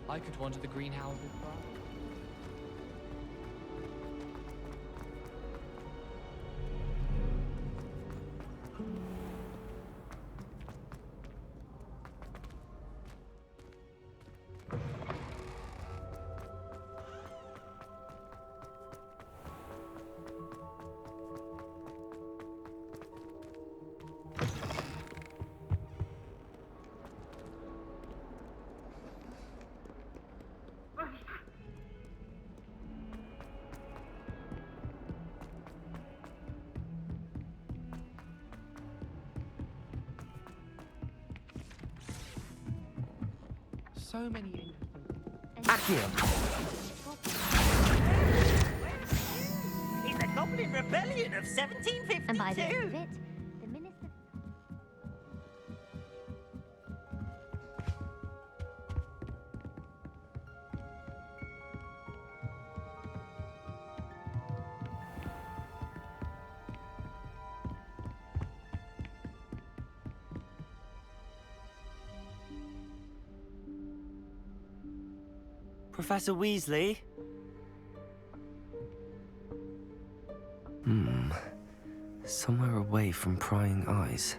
I could wander the greenhouse as well. So many Accio! In the Goblin Rebellion of 1752. And by the end of it, the minister... Professor Weasley? Somewhere away from prying eyes.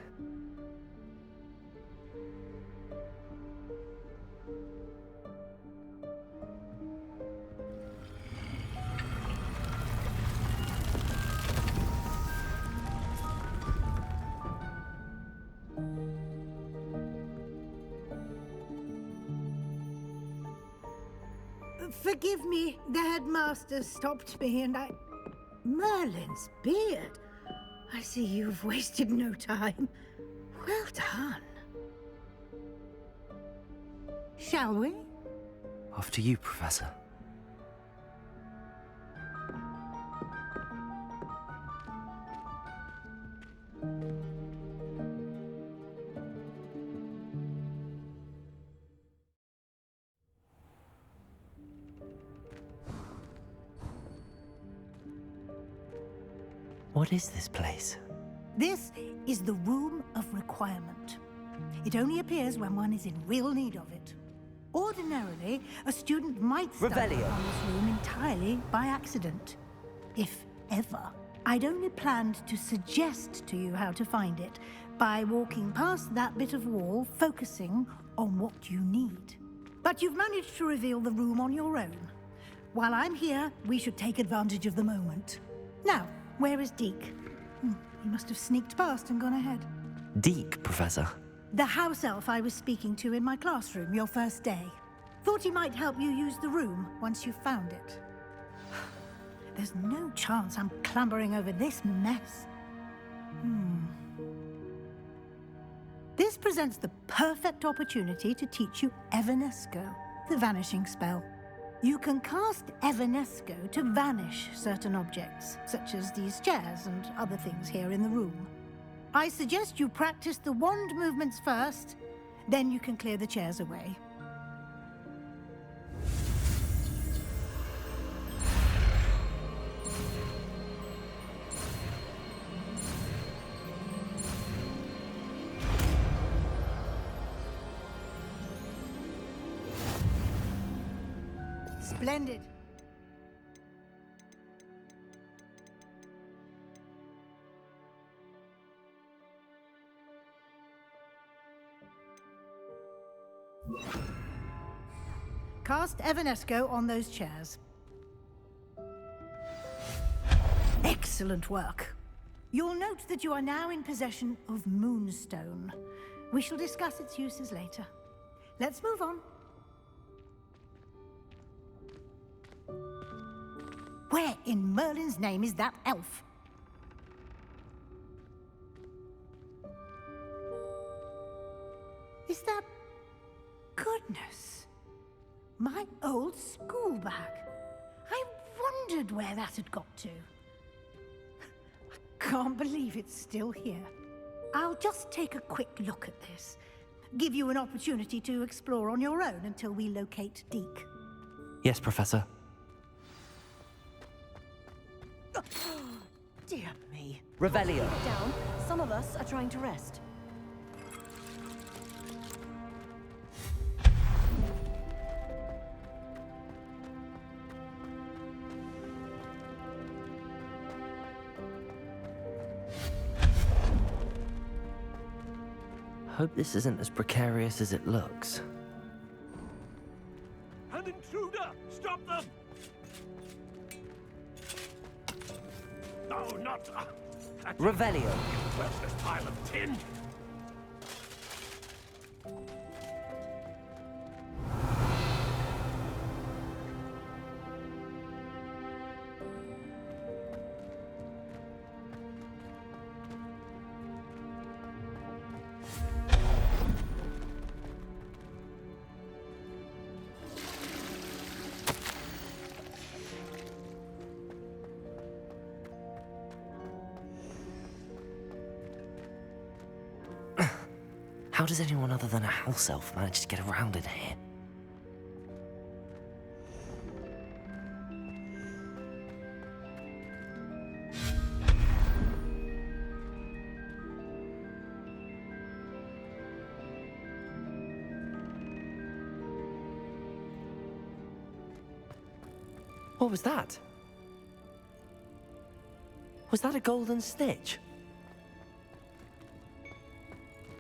Forgive me, the headmaster stopped me and I... Merlin's beard. I see you've wasted no time. Well done. Shall we? After you, Professor. What is this place? This is the Room of Requirement. It only appears when one is in real need of it. Ordinarily, a student might stumble Revelio. upon this room entirely by accident. If ever. I'd only planned to suggest to you how to find it by walking past that bit of wall, focusing on what you need. But you've managed to reveal the room on your own. While I'm here, we should take advantage of the moment. Now, where is Deke? He must have sneaked past and gone ahead. Deke, Professor. The house elf I was speaking to in my classroom your first day. Thought he might help you use the room once you found it. There's no chance I'm clambering over this mess. This presents the perfect opportunity to teach you Evanesco, the vanishing spell. You can cast Evanesco to vanish certain objects, such as these chairs and other things here in the room. I suggest you practice the wand movements first, then you can clear the chairs away. Splendid. Cast Evanesco on those chairs. Excellent work. You'll note that you are now in possession of Moonstone. We shall discuss its uses later. Let's move on. Where in Merlin's name is that elf? Is that... Goodness. My old school bag. I wondered where that had got to. I can't believe it's still here. I'll just take a quick look at this. Give you an opportunity to explore on your own until we locate Deke. Yes, Professor. Dear me. Revelio. Down. Some of us are trying to rest. hope this isn't as precarious as it looks. An intruder! Stop them! No, not... Revelio. worthless pile of tin! How does anyone other than a house elf manage to get around in here? What was that? Was that a golden stitch?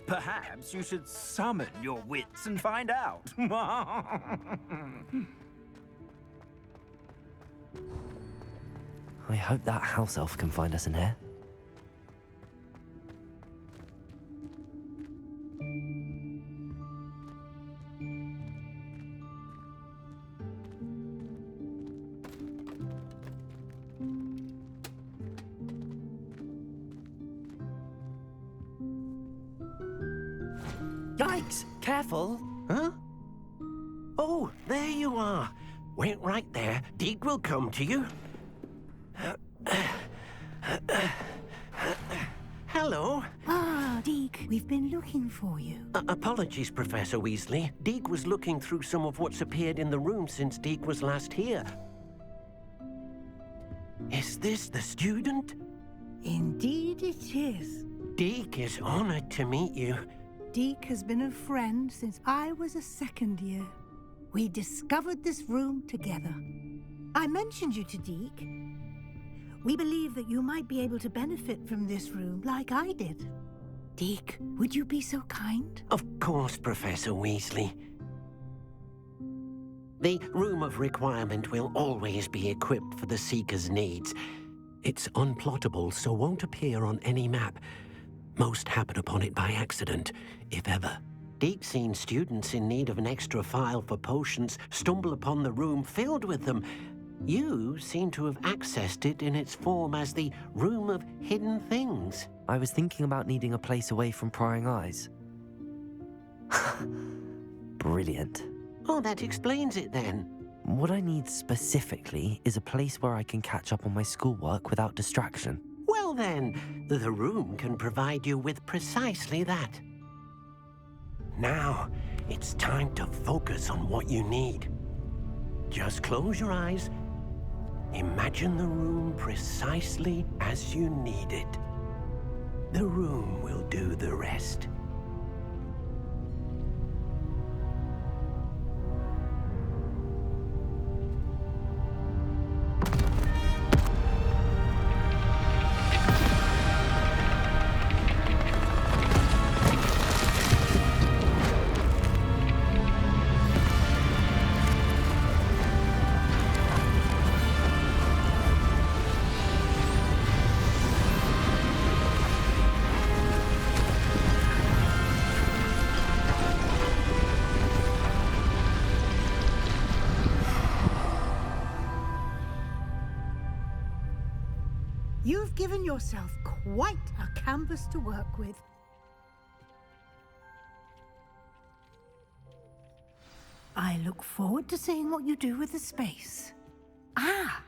Perhaps you should summon your wits and find out. I hope that house elf can find us in here. Yikes! Careful! Huh? Oh, there you are. Wait right there. Deek will come to you. Hello. Ah, Deke, we've been looking for you. Apologies, Professor Weasley. Deek was looking through some of what's appeared in the room since Deek was last here. Is this the student? Indeed it is. Deek is honored to meet you. Deke has been a friend since I was a second year. We discovered this room together. I mentioned you to Deke. We believe that you might be able to benefit from this room like I did. Deke, would you be so kind? Of course, Professor Weasley. The Room of Requirement will always be equipped for the Seeker's needs. It's unplottable, so won't appear on any map. Most happen upon it by accident, if ever. Deke's seen students in need of an extra file for potions stumble upon the room filled with them. You seem to have accessed it in its form as the Room of Hidden Things. I was thinking about needing a place away from prying eyes. Brilliant. Oh, that explains it then. What I need specifically is a place where I can catch up on my schoolwork without distraction. Well then, the room can provide you with precisely that. Now, it's time to focus on what you need. Just close your eyes. Imagine the room precisely as you need it. The room will do the rest. You've given yourself quite a canvas to work with. I look forward to seeing what you do with the space. Ah,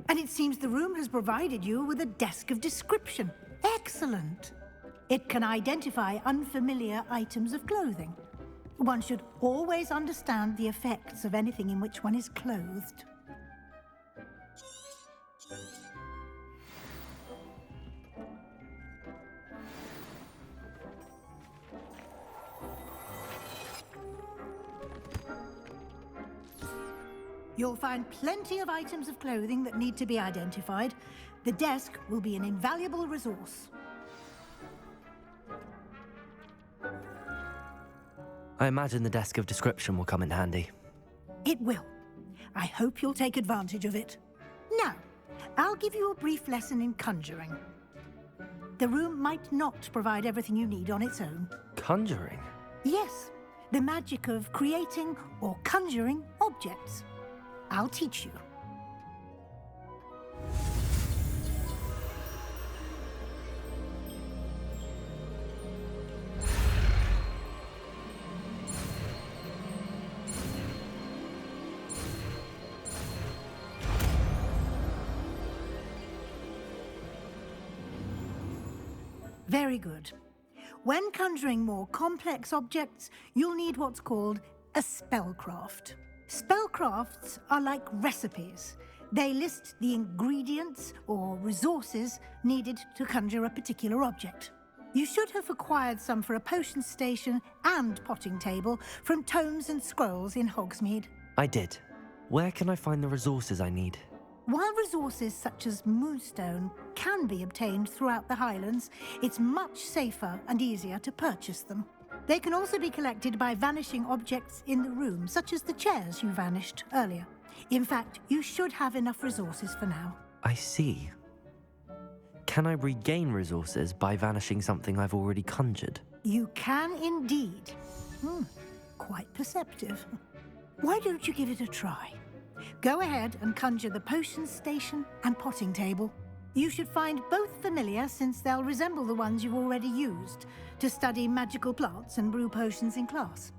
and it seems the room has provided you with a desk of description. Excellent. It can identify unfamiliar items of clothing. One should always understand the effects of anything in which one is clothed. You'll find plenty of items of clothing that need to be identified. The desk will be an invaluable resource. I imagine the desk of description will come in handy. It will. I hope you'll take advantage of it. Now, I'll give you a brief lesson in conjuring. The room might not provide everything you need on its own. Conjuring? Yes, the magic of creating or conjuring objects. I'll teach you. Very good. When conjuring more complex objects, you'll need what's called a spellcraft. Spellcrafts are like recipes. They list the ingredients or resources needed to conjure a particular object. You should have acquired some for a potion station and potting table from tomes and scrolls in Hogsmeade. I did. Where can I find the resources I need? While resources such as moonstone can be obtained throughout the Highlands, it's much safer and easier to purchase them. They can also be collected by vanishing objects in the room, such as the chairs you vanished earlier. In fact, you should have enough resources for now. I see. Can I regain resources by vanishing something I've already conjured? You can indeed. Quite perceptive. Why don't you give it a try? Go ahead and conjure the potion station and potting table. You should find both familiar, since they'll resemble the ones you've already used to study magical plants and brew potions in class.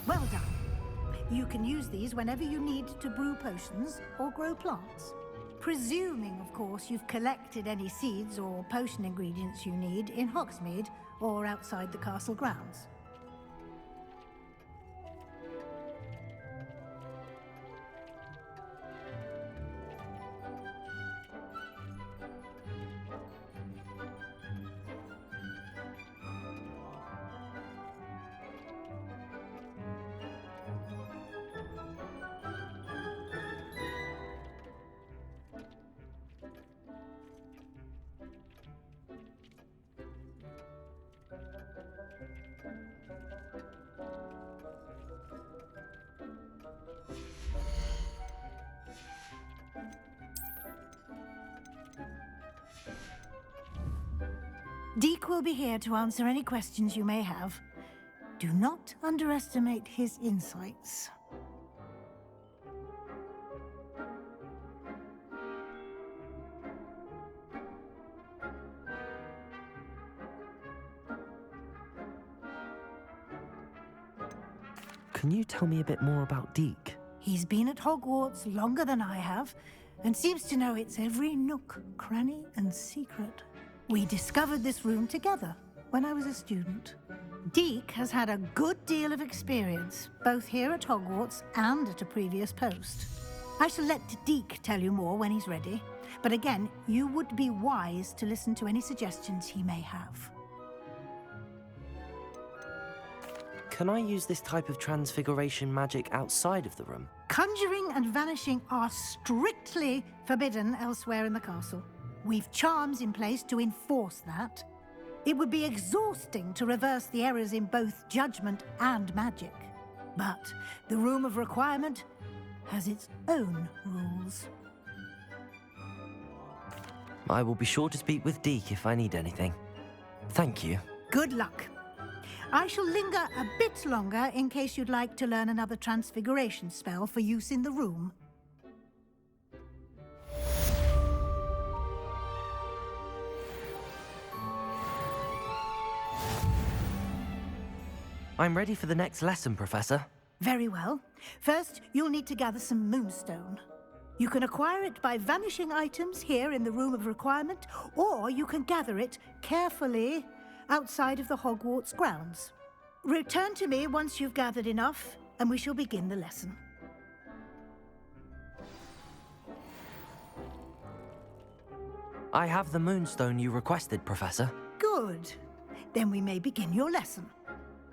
Well done. You can use these whenever you need to brew potions or grow plants. Presuming, of course, you've collected any seeds or potion ingredients you need in Hogsmeade or outside the castle grounds. Deke will be here to answer any questions you may have. Do not underestimate his insights. Can you tell me a bit more about Deke? He's been at Hogwarts longer than I have, and seems to know its every nook, cranny, and secret. We discovered this room together when I was a student. Deke has had a good deal of experience, both here at Hogwarts and at a previous post. I shall let Deke tell you more when he's ready. But again, you would be wise to listen to any suggestions he may have. Can I use this type of transfiguration magic outside of the room? Conjuring and vanishing are strictly forbidden elsewhere in the castle. We've charms in place to enforce that. It would be exhausting to reverse the errors in both judgment and magic. But the Room of Requirement has its own rules. I will be sure to speak with Deke if I need anything. Thank you. Good luck. I shall linger a bit longer in case you'd like to learn another transfiguration spell for use in the room. I'm ready for the next lesson, Professor. Very well. First, you'll need to gather some moonstone. You can acquire it by vanishing items here in the Room of Requirement, or you can gather it carefully outside of the Hogwarts grounds. Return to me once you've gathered enough, and we shall begin the lesson. I have the moonstone you requested, Professor. Good. Then we may begin your lesson.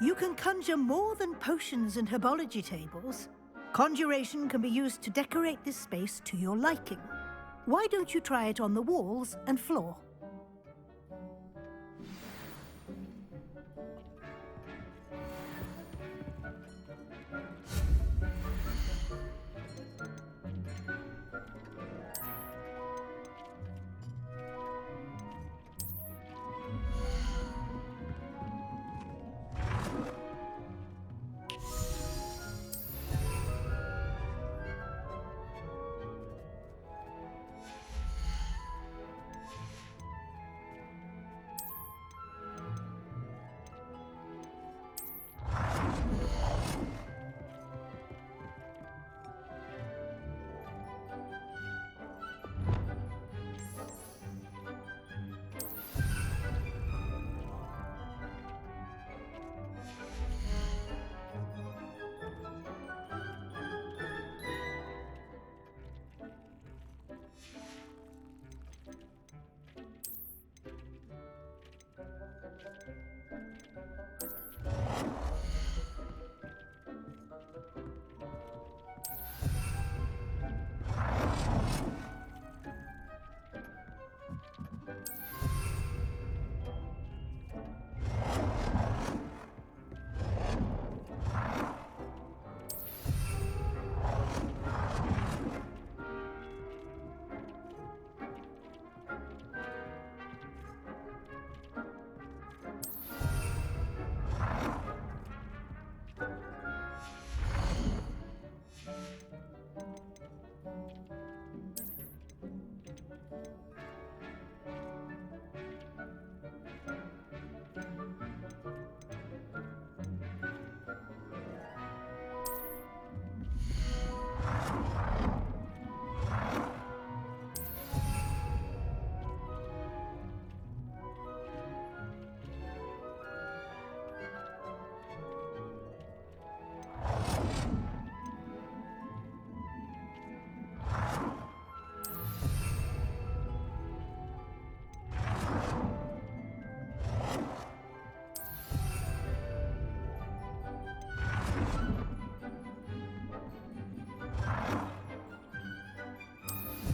You can conjure more than potions and herbology tables. Conjuration can be used to decorate this space to your liking. Why don't you try it on the walls and floor?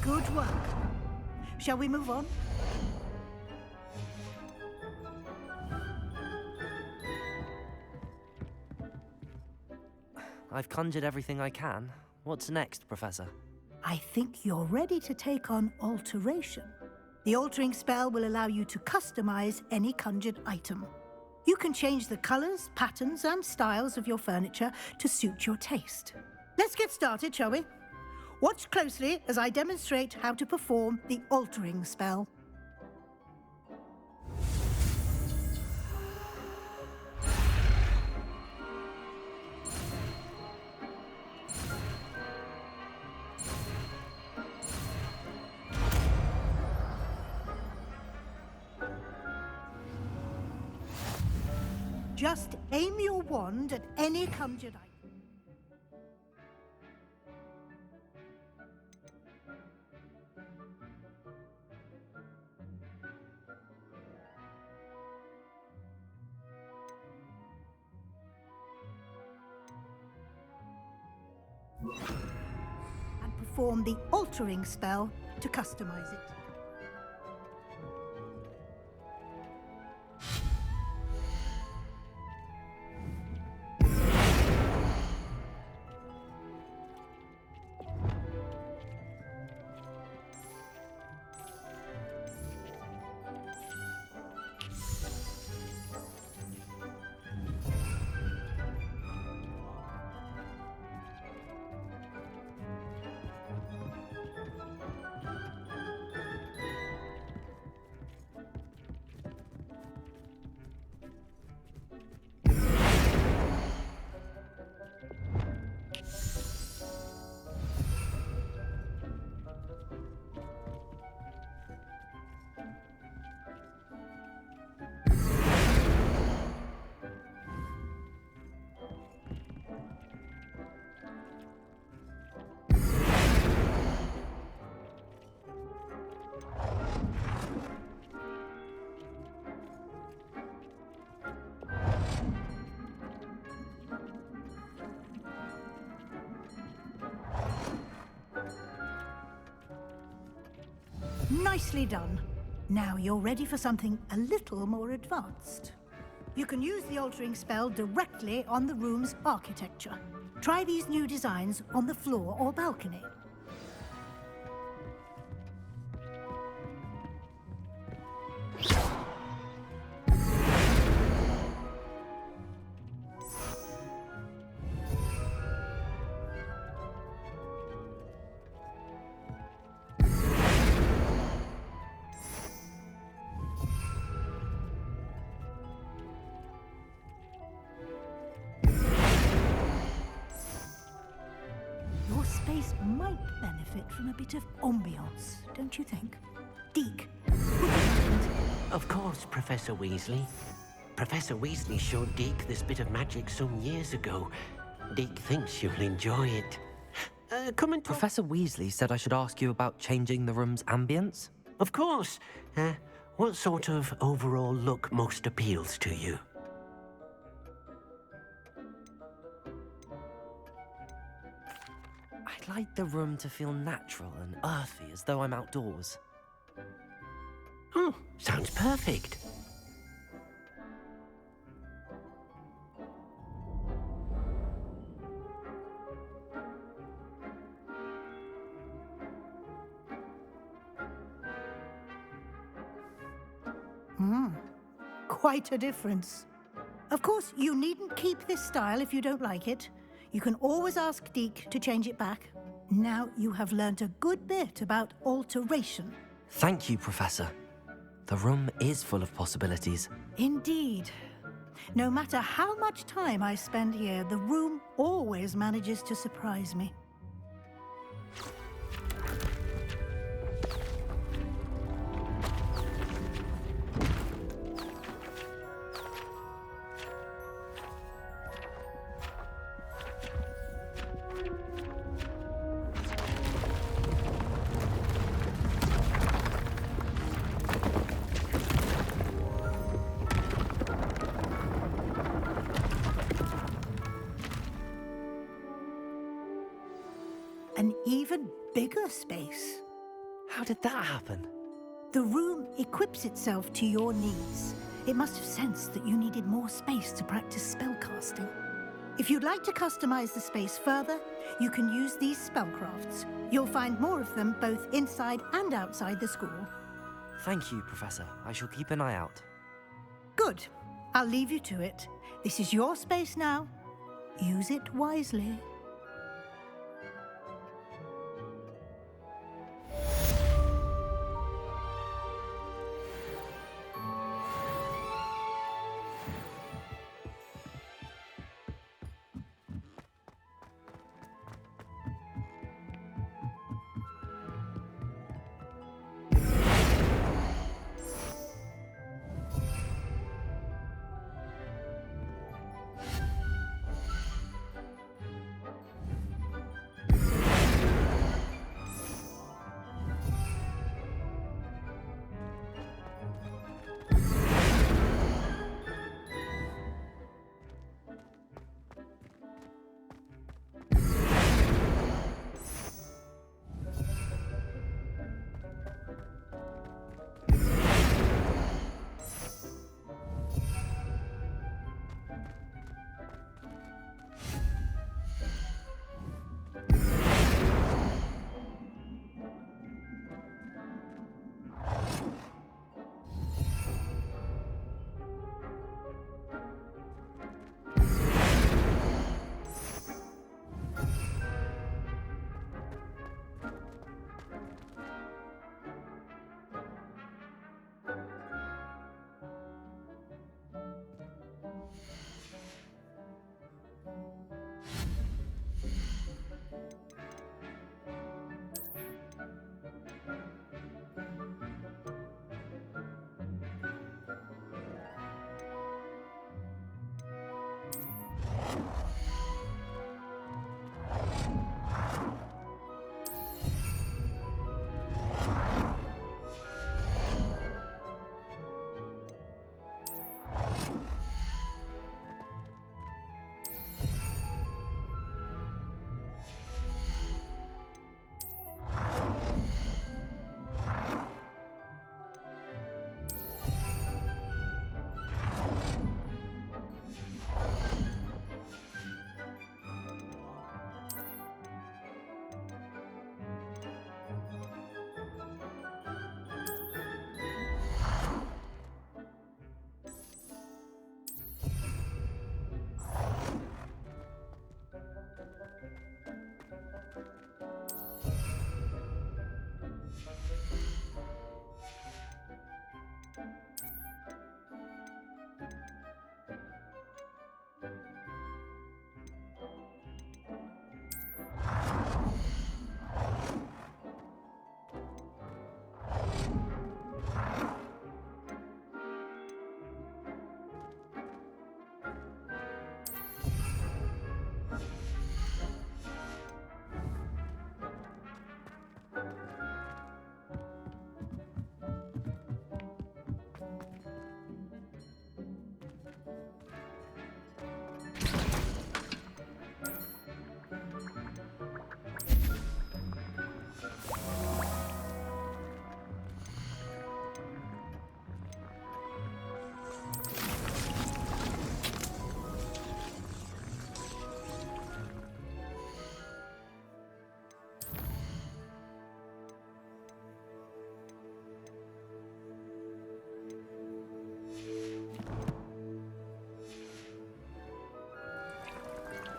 Good work. Shall we move on? I've conjured everything I can. What's next, Professor? I think you're ready to take on alteration. The altering spell will allow you to customize any conjured item. You can change the colors, patterns, and styles of your furniture to suit your taste. Let's get started, shall we? Watch closely as I demonstrate how to perform the altering spell. Just aim your wand at any conjured item. and perform the altering spell to customize it. Nicely done. Now you're ready for something a little more advanced. You can use the altering spell directly on the room's architecture. Try these new designs on the floor or balcony. Your space might benefit from a bit of ambiance, don't you think? Deke, would you mind? Of course, Professor Weasley. Professor Weasley showed Deke this bit of magic some years ago. Deke thinks you'll enjoy it. Come and talk. Professor Weasley said I should ask you about changing the room's ambience. Of course. What sort of overall look most appeals to you? I'd like the room to feel natural and earthy, as though I'm outdoors. Oh, sounds perfect. Quite a difference. Of course, you needn't keep this style if you don't like it. You can always ask Deke to change it back. Now you have learnt a good bit about alteration. Thank you, Professor. The room is full of possibilities. Indeed. No matter how much time I spend here, the room always manages to surprise me. An even bigger space. How did that happen? The room equips itself to your needs. It must have sensed that you needed more space to practice spellcasting. If you'd like to customize the space further, you can use these spellcrafts. You'll find more of them both inside and outside the school. Thank you, Professor. I shall keep an eye out. Good. I'll leave you to it. This is your space now. Use it wisely.